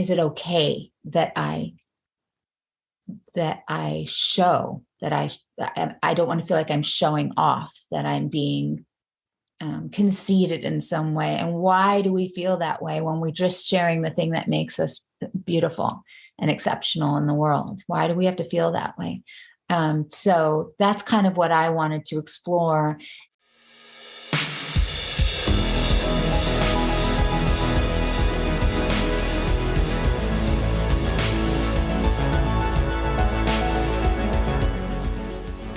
is it okay that I show that I don't want to feel like I'm showing off, that I'm being conceited in some way? And why do we feel that way when we're just sharing the thing that makes us beautiful and exceptional in the world? Why do we have to feel that way? So that's kind of what I wanted to explore.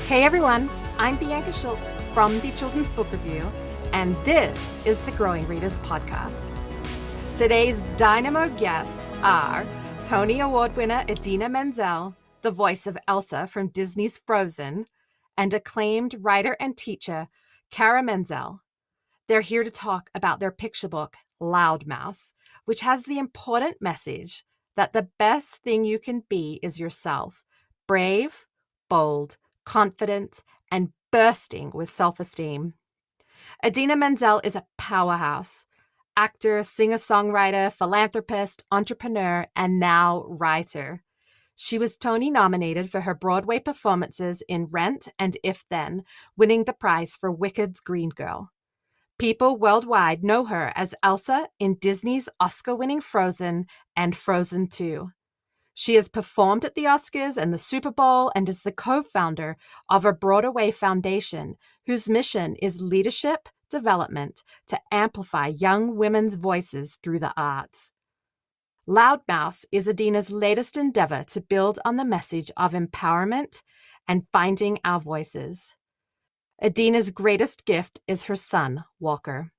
Hey everyone, I'm Bianca Schultz from the Children's Book Review, and this is the Growing Readers Podcast. Today's dynamo guests are Tony Award winner Idina Menzel, the voice of Elsa from Disney's Frozen, and acclaimed writer and teacher Cara Mentzel. They're here to talk about their picture book, Loud Mouse, which has the important message that the best thing you can be is yourself, brave, bold, confident, and bursting with self-esteem. Idina Menzel is a powerhouse. Actor, singer-songwriter, philanthropist, entrepreneur, and now writer. She was Tony nominated for her Broadway performances in Rent and If Then, winning the prize for Wicked's Green Girl. People worldwide know her as Elsa in Disney's Oscar-winning Frozen and Frozen 2. She has performed at the Oscars and the Super Bowl and is the co-founder of a Broadway foundation whose mission is leadership development to amplify young women's voices through the arts. Loud Mouse is Idina's latest endeavor to build on the message of empowerment and finding our voices. Idina's greatest gift is her son, Walker.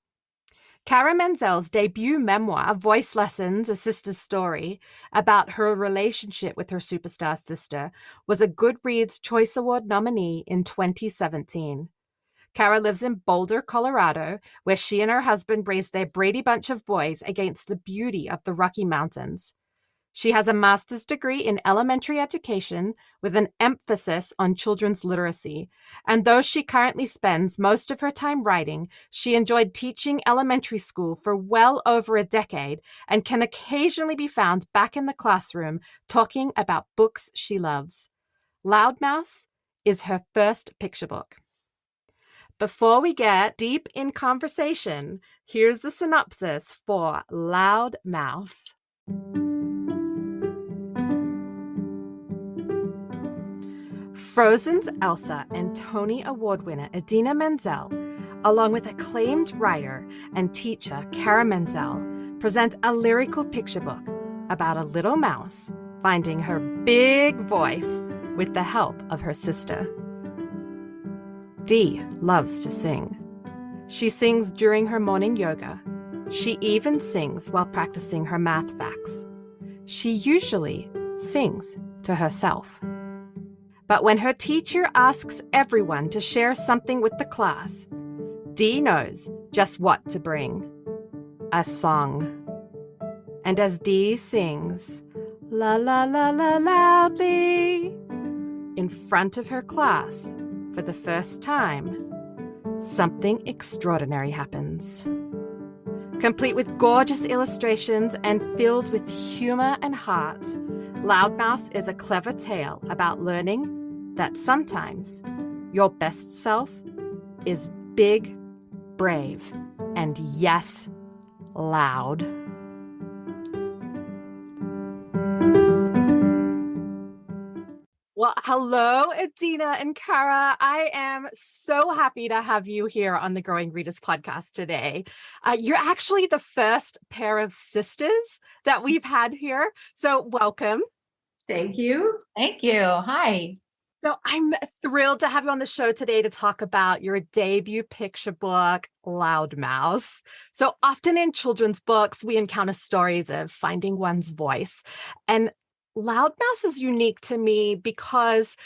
Cara Mentzel's debut memoir, Voice Lessons, A Sister's Story, about her relationship with her superstar sister, was a Goodreads Choice Award nominee in 2017. Cara lives in Boulder, Colorado, where she and her husband raised their Brady Bunch of boys against the beauty of the Rocky Mountains. She has a master's degree in elementary education with an emphasis on children's literacy. And though she currently spends most of her time writing, she enjoyed teaching elementary school for well over a decade and can occasionally be found back in the classroom talking about books she loves. Loud Mouse is her first picture book. Before we get deep in conversation, here's the synopsis for Loud Mouse. Frozen's Elsa and Tony Award winner Idina Menzel, along with acclaimed writer and teacher Cara Mentzel, present a lyrical picture book about a little mouse finding her big voice with the help of her sister. Dee loves to sing. She sings during her morning yoga. She even sings while practicing her math facts. She usually sings to herself. But when her teacher asks everyone to share something with the class, Dee knows just what to bring. A song. And as Dee sings, la la la la loudly, in front of her class for the first time, something extraordinary happens. Complete with gorgeous illustrations and filled with humor and heart, Loud Mouse is a clever tale about learning that sometimes your best self is big, brave, and yes, loud. Well, hello, Idina and Cara. I am so happy to have you here on the Growing Readers podcast today. You're actually the first pair of sisters that we've had here, so welcome. Thank you. Thank you. Hi. So I'm thrilled to have you on the show today to talk about your debut picture book, Loud Mouse. So often in children's books, we encounter stories of finding one's voice. And Loud Mouse is unique to me because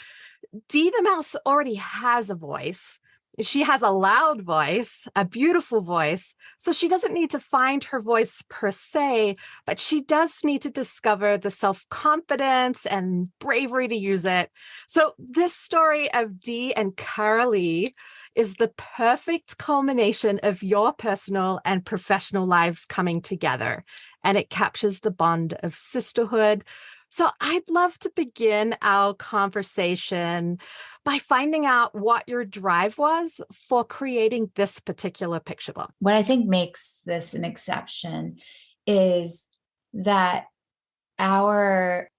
Dee the Mouse already has a voice. She has a loud voice, a beautiful voice. So she doesn't need to find her voice per se, but she does need to discover the self-confidence and bravery to use it. So this story of Dee and Cara is the perfect culmination of your personal and professional lives coming together. And it captures the bond of sisterhood. So I'd love to begin our conversation by finding out what your drive was for creating this particular picture book. What I think makes this an exception is that our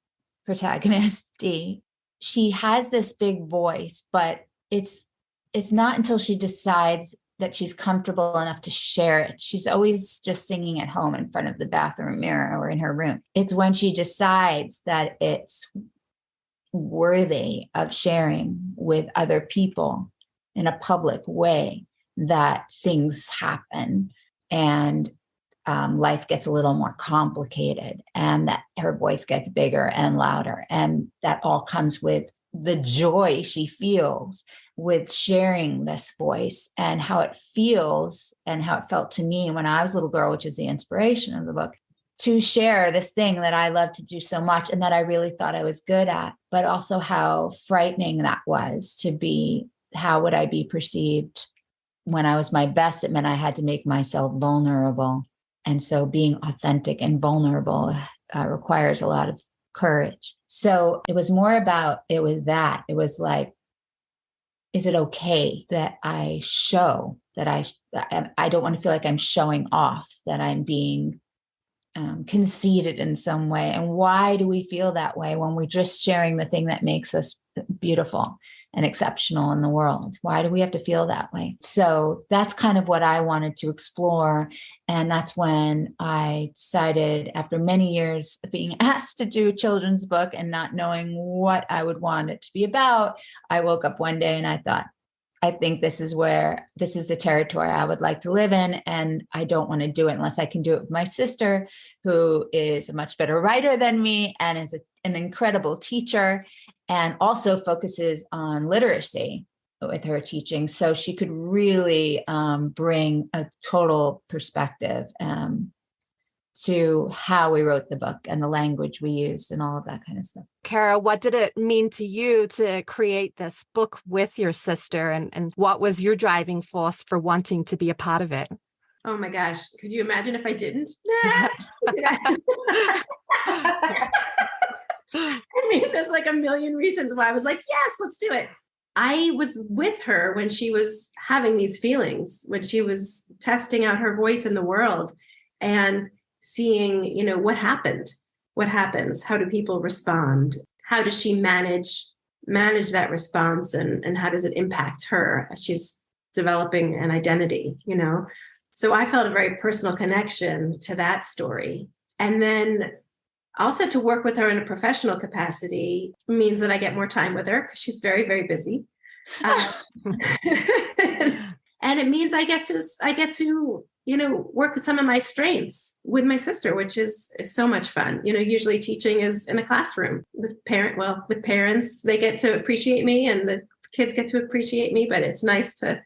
protagonist, Dee, she has this big voice, but it's not until she decides that she's comfortable enough to share it. She's always just singing at home in front of the bathroom mirror or in her room. It's when she decides that it's worthy of sharing with other people in a public way that things happen and life gets a little more complicated, and that her voice gets bigger and louder. And that all comes with the joy she feels with sharing this voice, and how it feels and how it felt to me when I was a little girl, which is the inspiration of the book, to share this thing that I love to do so much and that I really thought I was good at, but also how frightening that was to be. How would I be perceived when I was my best? It meant I had to make myself vulnerable. And so being authentic and vulnerable requires a lot of courage. So it was more about, it was like, is it okay that I show that I don't want to feel like I'm showing off, that I'm being conceited in some way? And why do we feel that way when we're just sharing the thing that makes us beautiful and exceptional in the world? Why do we have to feel that way? So that's kind of what I wanted to explore. And that's when I decided, after many years of being asked to do a children's book and not knowing what I would want it to be about, I woke up one day and I thought, I think this is the territory I would like to live in. And I don't want to do it unless I can do it with my sister, who is a much better writer than me and is an incredible teacher, and also focuses on literacy with her teaching. So she could really bring a total perspective to how we wrote the book and the language we used and all of that kind of stuff. Cara, what did it mean to you to create this book with your sister, and what was your driving force for wanting to be a part of it? Oh my gosh. Could you imagine if I didn't? I mean, there's like a million reasons why I was like, yes, let's do it. I was with her when she was having these feelings, when she was testing out her voice in the world and seeing, what happens, how do people respond? How does she manage that response, and how does it impact her as she's developing an identity, So I felt a very personal connection to that story. And then also to work with her in a professional capacity means that I get more time with her because she's very, very busy. And it means I get to, work with some of my strengths with my sister, which is so much fun. Usually teaching is in a classroom with parents. They get to appreciate me and the kids get to appreciate me, but it's nice to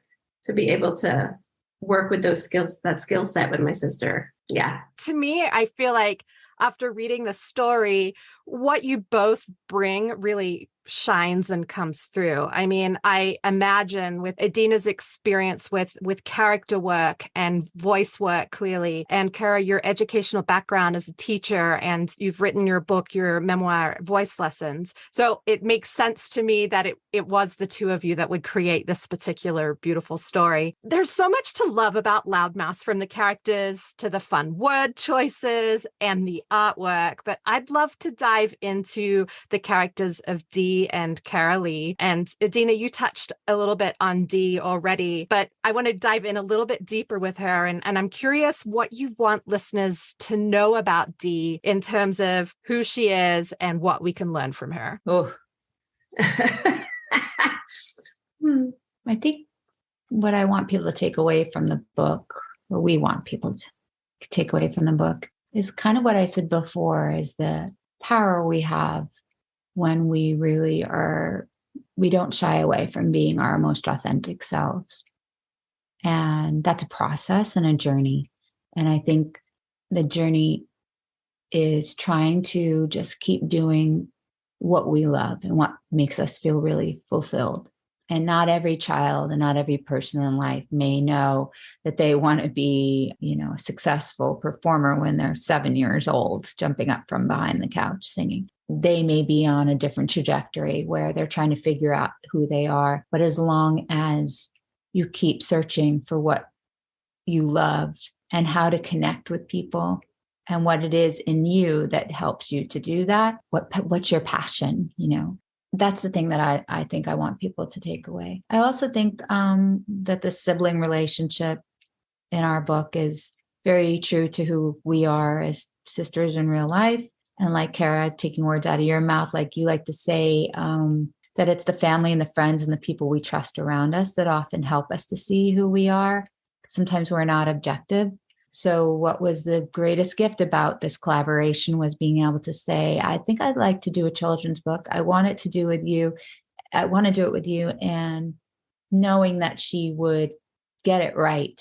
be able to work with that skill set with my sister. Yeah. To me, I feel like after reading the story, what you both bring really shines and comes through. I mean, I imagine with Idina's experience with character work and voice work, clearly, and Cara, your educational background as a teacher, and you've written your book, your memoir, Voice Lessons. So it makes sense to me that it was the two of you that would create this particular beautiful story. There's so much to love about Loudmouth, from the characters to the fun word choices and the artwork, but I'd love to dive into the characters of Dee and Cara. And Idina, you touched a little bit on Dee already, but I want to dive in a little bit deeper with her. And I'm curious what you want listeners to know about Dee in terms of who she is and what we can learn from her. Oh, I think what I want people to take away from the book, or we want people to take away from the book, is kind of what I said before, is the power we have when we really we don't shy away from being our most authentic selves. And that's a process and a journey. And I think the journey is trying to just keep doing what we love and what makes us feel really fulfilled. And not every child and not every person in life may know that they want to be, a successful performer when they're 7 years old, jumping up from behind the couch singing. They may be on a different trajectory where they're trying to figure out who they are. But as long as you keep searching for what you love and how to connect with people and what it is in you that helps you to do that, what's your passion, That's the thing that I think I want people to take away. I also think that the sibling relationship in our book is very true to who we are as sisters in real life. And like Cara, taking words out of your mouth, like you like to say, that it's the family and the friends and the people we trust around us that often help us to see who we are. Sometimes we're not objective. So what was the greatest gift about this collaboration was being able to say, I think I'd like to do a children's book. I want it to do with you. I want to do it with you. And knowing that she would get it right,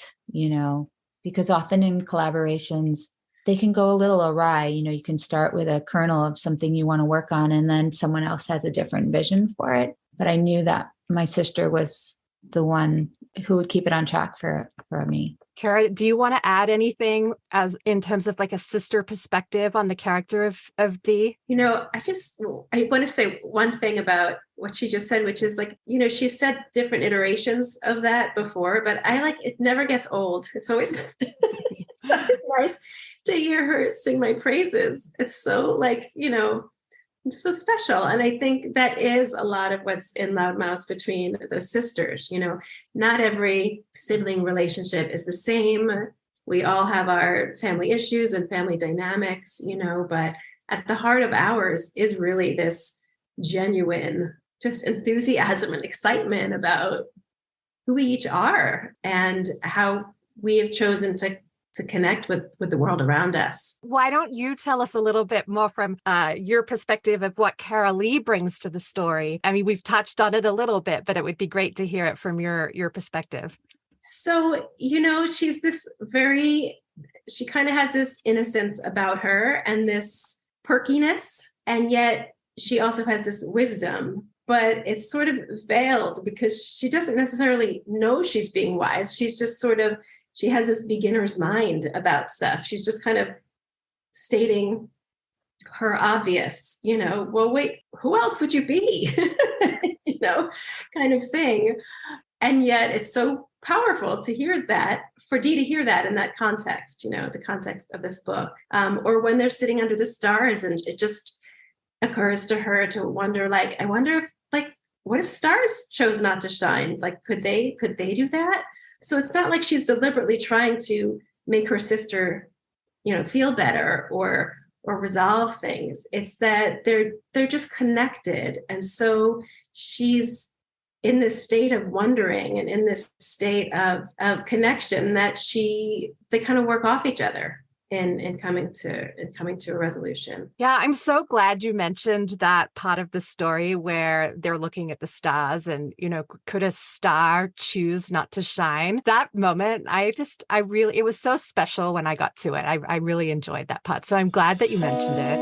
because often in collaborations, they can go a little awry. You can start with a kernel of something you want to work on, and then someone else has a different vision for it. But I knew that my sister was the one who would keep it on track for me. Cara, do you want to add anything as in terms of like a sister perspective on the character of Dee? I want to say one thing about what she just said, which is like, she said different iterations of that before, but it never gets old. It's always, it's always nice to hear her sing my praises. It's so it's so special. And I think that is a lot of what's in Loudmouth between those sisters. Not every sibling relationship is the same. We all have our family issues and family dynamics, but at the heart of ours is really this genuine, just enthusiasm and excitement about who we each are and how we have chosen to connect with the world around us. Why don't you tell us a little bit more from your perspective of what Cara Lee brings to the story? I mean, we've touched on it a little bit, but it would be great to hear it from your perspective. So, she's she kind of has this innocence about her and this perkiness, and yet she also has this wisdom, but it's sort of veiled because she doesn't necessarily know she's being wise. She's just she has this beginner's mind about stuff. She's just kind of stating her obvious, well, wait, who else would you be? Kind of thing. And yet it's so powerful to hear that, for Dee to hear that in that context, the context of this book. Or when they're sitting under the stars and it just occurs to her to wonder, I wonder if, what if stars chose not to shine? Could they do that? So it's not like she's deliberately trying to make her sister, feel better or resolve things. It's that they're just connected. And so she's in this state of wondering and in this state of connection that they kind of work off each other in coming to a resolution. Yeah, I'm so glad you mentioned that part of the story where they're looking at the stars and, could a star choose not to shine? That moment, it was so special when I got to it. I really enjoyed that part. So I'm glad that you mentioned it.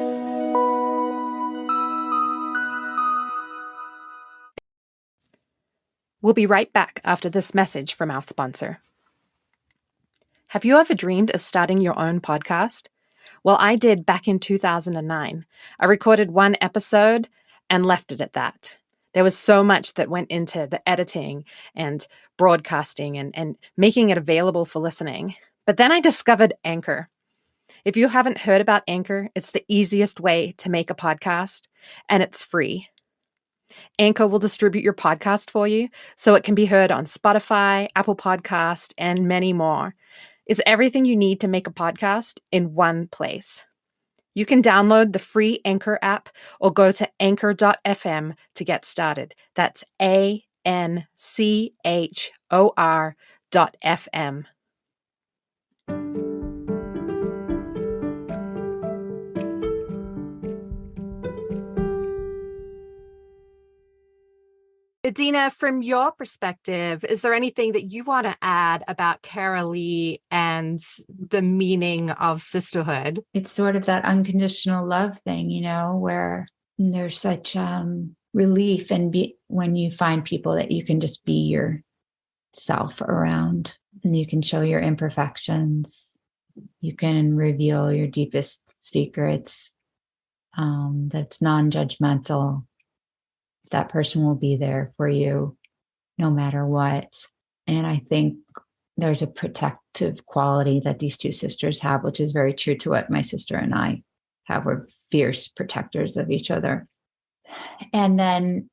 We'll be right back after this message from our sponsor. Have you ever dreamed of starting your own podcast? Well, I did back in 2009. I recorded one episode and left it at that. There was so much that went into the editing and broadcasting and making it available for listening. But then I discovered Anchor. If you haven't heard about Anchor, it's the easiest way to make a podcast, and it's free. Anchor will distribute your podcast for you so it can be heard on Spotify, Apple Podcast, and many more. It's everything you need to make a podcast in one place. You can download the free Anchor app or go to anchor.fm to get started. That's ANCHOR.fm. Idina, from your perspective, is there anything that you want to add about Cara Lee and the meaning of sisterhood? It's sort of that unconditional love thing, where there's such relief when you find people that you can just be yourself around, and you can show your imperfections. You can reveal your deepest secrets. That's non-judgmental. That person will be there for you no matter what. And I think there's a protective quality that these two sisters have, which is very true to what my sister and I have. We're fierce protectors of each other. And then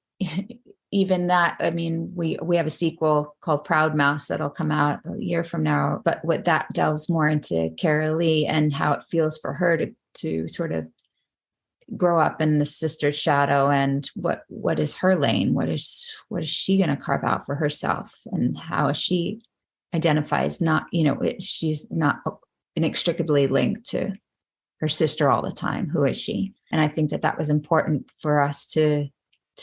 even that, we have a sequel called Proud Mouse that'll come out a year from now. But what that delves more into Cara Lee and how it feels for her to sort of grow up in the sister's shadow, and what is her lane? What is she going to carve out for herself, and how she identifies she's not inextricably linked to her sister all the time. Who is she? And I think that was important for us to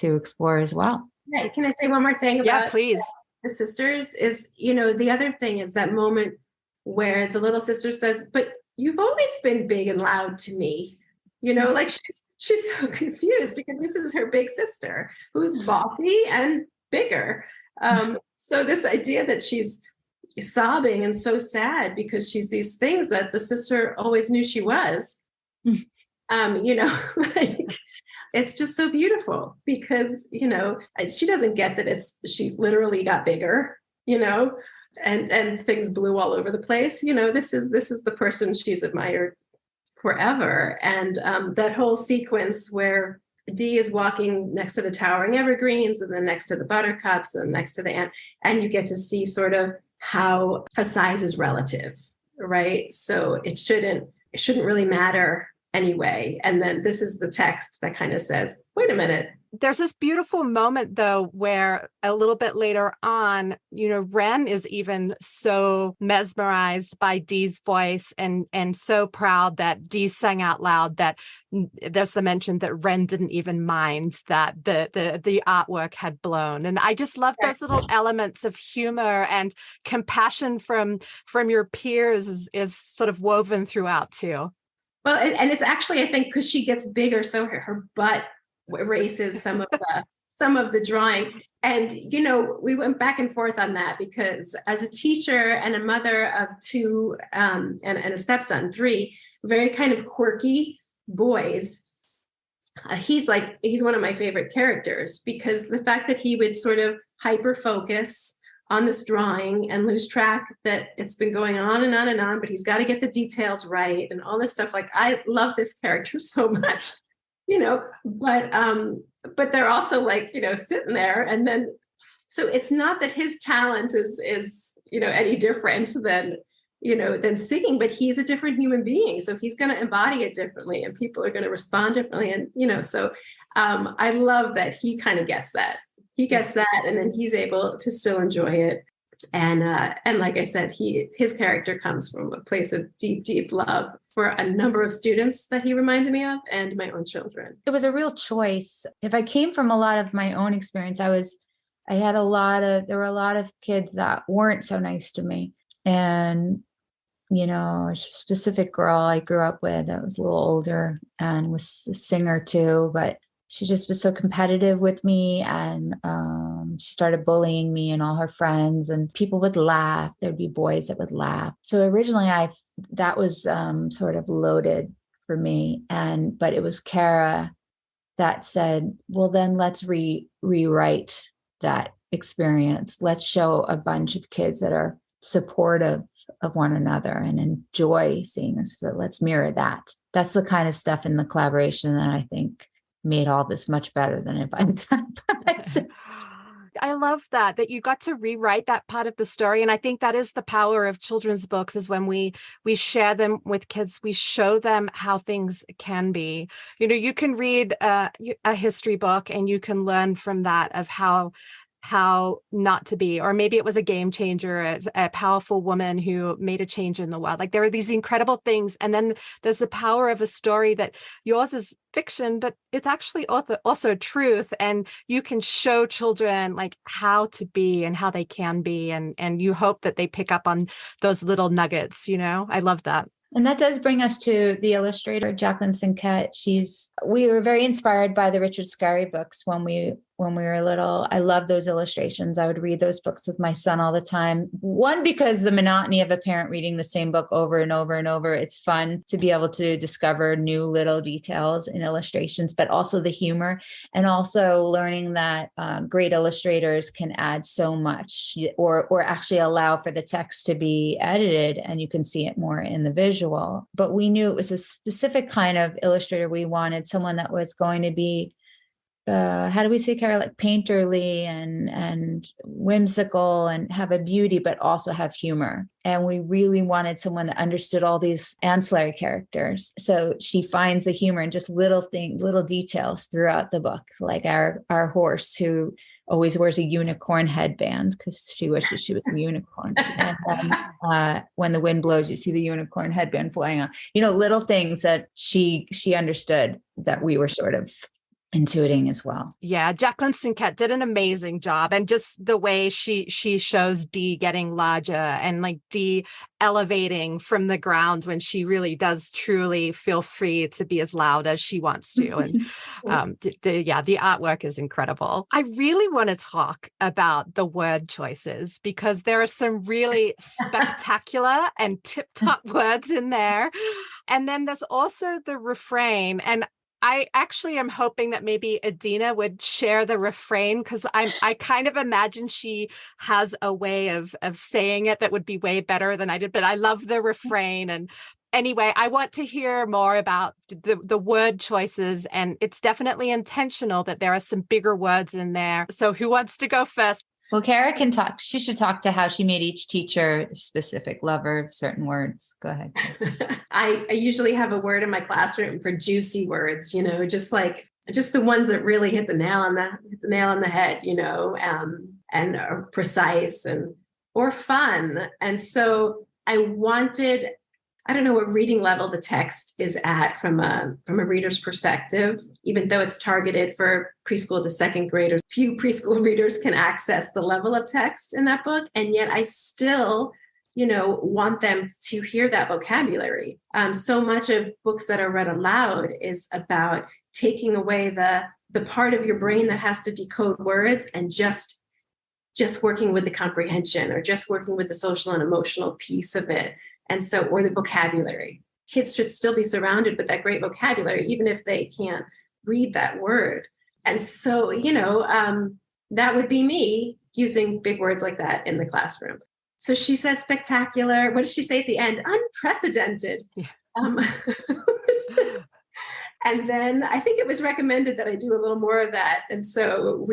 explore as well. Right. Can I say one more thing about please. The sisters is, the other thing is that moment where the little sister says, but you've always been big and loud to me. Like she's so confused because this is her big sister who's bossy and bigger. So this idea that she's sobbing and so sad because she's these things that the sister always knew she was, like it's just so beautiful because, she doesn't get that she literally got bigger, and things blew all over the place. This is the person she's admired forever. And that whole sequence where Dee is walking next to the towering evergreens and then next to the buttercups and next to the ant, and you get to see sort of how size is relative, right? So it shouldn't really matter anyway. And then this is the text that kind of says, wait a minute. There's this beautiful moment, though, where a little bit later on, Ren is even so mesmerized by Dee's voice and so proud that Dee sang out loud that there's the mention that Ren didn't even mind that the artwork had blown. And I just love those little elements of humor and compassion from your peers is sort of woven throughout too. Well, and it's actually, I think, because she gets bigger, so her butt erases some of the drawing. And, we went back and forth on that because as a teacher and a mother of two and a stepson, 3 very kind of quirky boys, he's one of my favorite characters because the fact that he would sort of hyper focus on this drawing and lose track that it's been going on and on and on, but he's got to get the details right and all this stuff. Like, I love this character so much. But they're also sitting there. And then, so it's not that his talent is any different than singing, but he's a different human being. So he's going to embody it differently and people are going to respond differently. And, so I love that he kind of gets that. He gets that, and then he's able to still enjoy it. And like I said, his character comes from a place of deep, deep love for a number of students that he reminds me of and my own children. It was a real choice. If I came from a lot of my own experience, there were a lot of kids that weren't so nice to me. And, a specific girl I grew up with that was a little older and was a singer too, but she just was so competitive with me, and she started bullying me and all her friends, and people would laugh. There'd be boys that would laugh. So originally that was sort of loaded for me. But it was Cara that said, well, then let's rewrite that experience. Let's show a bunch of kids that are supportive of one another and enjoy seeing us. So let's mirror that. That's the kind of stuff in the collaboration that I think made all this much better than if I'd done it by myself. I love that you got to rewrite that part of the story. And I think that is the power of children's books, is when we share them with kids, we show them how things can be. You can read a history book and you can learn from that of how how not to be, or maybe it was a game changer, as a powerful woman who made a change in the world. Like there are these incredible things. And then there's the power of a story that yours is fiction, but it's actually also truth. And you can show children like how to be and how they can be. And you hope that they pick up on those little nuggets, I love that. And that does bring us to the illustrator, Jacqueline Sinquette. We were very inspired by the Richard Scarry books when we were little. I love those illustrations. I would read those books with my son all the time. One, because the monotony of a parent reading the same book over and over and over, it's fun to be able to discover new little details in illustrations, but also the humor, and also learning that great illustrators can add so much, or actually allow for the text to be edited and you can see it more in the visual. But we knew it was a specific kind of illustrator. We wanted someone that was going to be how do we say, Cara, like painterly and whimsical and have a beauty, but also have humor. And we really wanted someone that understood all these ancillary characters. So she finds the humor in just little details throughout the book, like our horse who always wears a unicorn headband because she wishes she was a unicorn. And then when the wind blows, you see the unicorn headband flying on. Little things that she understood that we were sort of intuiting as well. Yeah, Jacqueline Sinquette did an amazing job. And just the way she shows Dee getting larger and like Dee elevating from the ground when she really does truly feel free to be as loud as she wants to. And the artwork is incredible. I really want to talk about the word choices because there are some really spectacular and tip-top words in there. And then there's also the refrain. And I actually am hoping that maybe Idina would share the refrain because I kind of imagine she has a way of saying it that would be way better than I did, but I love the refrain. And anyway, I want to hear more about the word choices, and it's definitely intentional that there are some bigger words in there. So who wants to go first? Well, Cara can talk. She should talk to how she made each teacher a specific lover of certain words. Go ahead. I usually have a word in my classroom for juicy words, just the ones that really hit the nail on the head, and are precise or fun. And so I don't know what reading level the text is at from a reader's perspective, even though it's targeted for preschool to second graders. Few preschool readers can access the level of text in that book. And yet I still, want them to hear that vocabulary. So much of books that are read aloud is about taking away the part of your brain that has to decode words and just working with the comprehension or just working with the social and emotional piece of it. And so, or the vocabulary. Kids should still be surrounded with that great vocabulary, even if they can't read that word. And so, that would be me using big words like that in the classroom. So she says spectacular. What does she say at the end? Unprecedented. Yeah. And then I think it was recommended that I do a little more of that. And so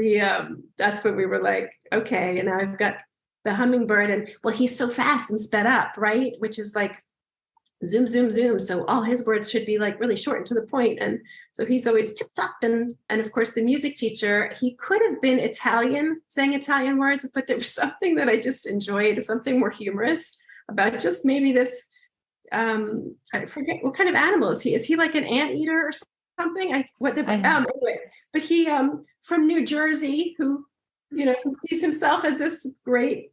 that's when we were like, okay, and now I've got the hummingbird, and well, he's so fast and sped up, right? Which is like zoom, zoom, zoom. So all his words should be like really short and to the point. And so he's always tip top. And of course, the music teacher, he could have been Italian, saying Italian words, but there was something that I just enjoyed, something more humorous about just maybe this, I forget what kind of animal is he? Is he like an anteater or something? Anyway, but he from New Jersey who sees himself as this great,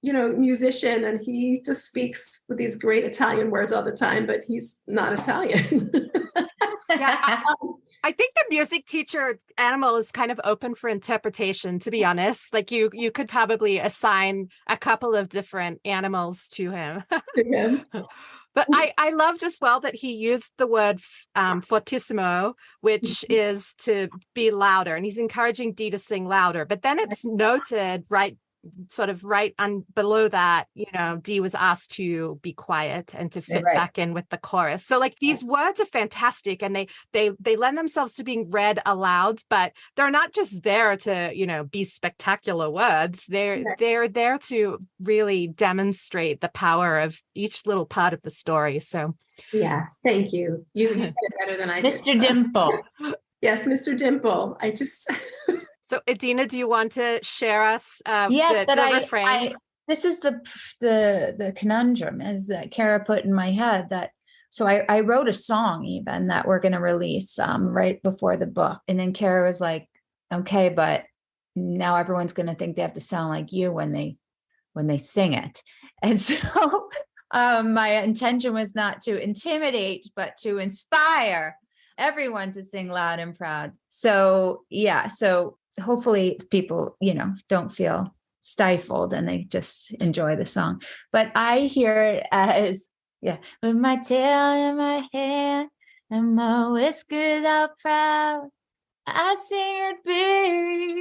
musician, and he just speaks with these great Italian words all the time, but he's not Italian. Yeah, I think the music teacher animal is kind of open for interpretation, to be honest. Like you could probably assign a couple of different animals to him. But I loved as well that he used the word fortissimo, which is to be louder. And he's encouraging Dee to sing louder. But then it's noted right below that, Dee was asked to be quiet and to fit back in with the chorus. So like these words are fantastic, and they lend themselves to being read aloud, but they're not just there to, be spectacular words. They're there to really demonstrate the power of each little part of the story. So yes, thank you. You said it better than I did. Mr. Dimple. Yes, Mr. Dimple. So Idina, do you want to share us Yes, but the refrain? This is the conundrum is that Cara put in my head that, so I wrote a song even that we're going to release right before the book. And then Cara was like, okay, but now everyone's going to think they have to sound like you when they sing it. And so my intention was not to intimidate, but to inspire everyone to sing loud and proud. So yeah, so hopefully people, don't feel stifled and they just enjoy the song. But I hear it as, with my tail in my hair and my whiskers out proud, I sing it big,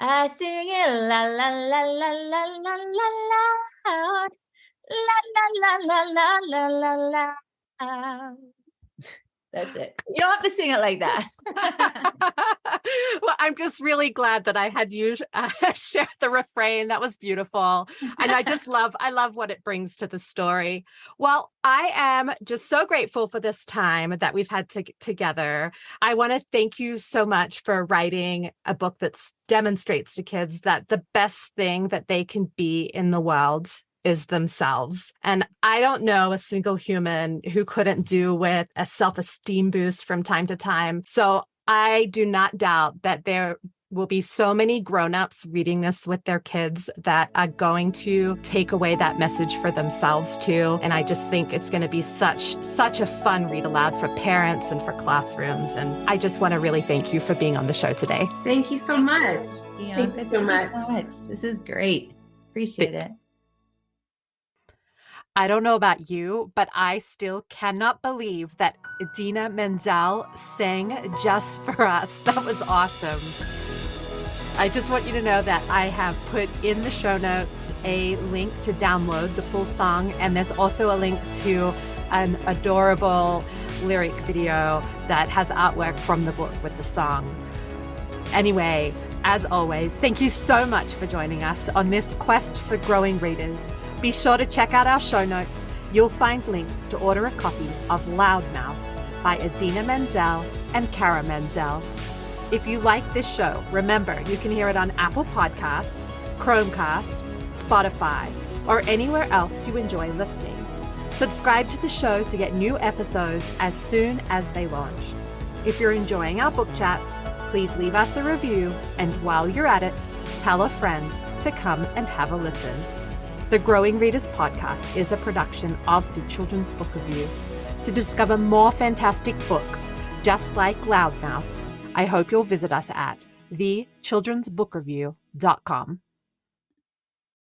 I sing it la la la la la la la loud, la la la la la la la la. That's it. You don't have to sing it like that. Well, I'm just really glad that I had you share the refrain. That was beautiful. And I love what it brings to the story. Well, I am just so grateful for this time that we've had together. I want to thank you so much for writing a book that demonstrates to kids that the best thing that they can be in the world is themselves. And I don't know a single human who couldn't do with a self-esteem boost from time to time. So I do not doubt that there will be so many grown-ups reading this with their kids that are going to take away that message for themselves too. And I just think it's going to be such a fun read aloud for parents and for classrooms. And I just want to really thank you for being on the show today. Thank you so much. Thank you so much. This is great. Appreciate it. I don't know about you, but I still cannot believe that Idina Menzel sang just for us. That was awesome. I just want you to know that I have put in the show notes a link to download the full song, and there's also a link to an adorable lyric video that has artwork from the book with the song. Anyway, as always, thank you so much for joining us on this quest for growing readers. Be sure to check out our show notes. You'll find links to order a copy of Loud Mouse by Idina Menzel and Cara Mentzel. If you like this show, remember you can hear it on Apple Podcasts, Chromecast, Spotify, or anywhere else you enjoy listening. Subscribe to the show to get new episodes as soon as they launch. If you're enjoying our book chats, please leave us a review, and while you're at it, tell a friend to come and have a listen. The Growing Readers podcast is a production of the Children's Book Review. To discover more fantastic books, just like Loud Mouse, I hope you'll visit us at thechildrensbookreview.com.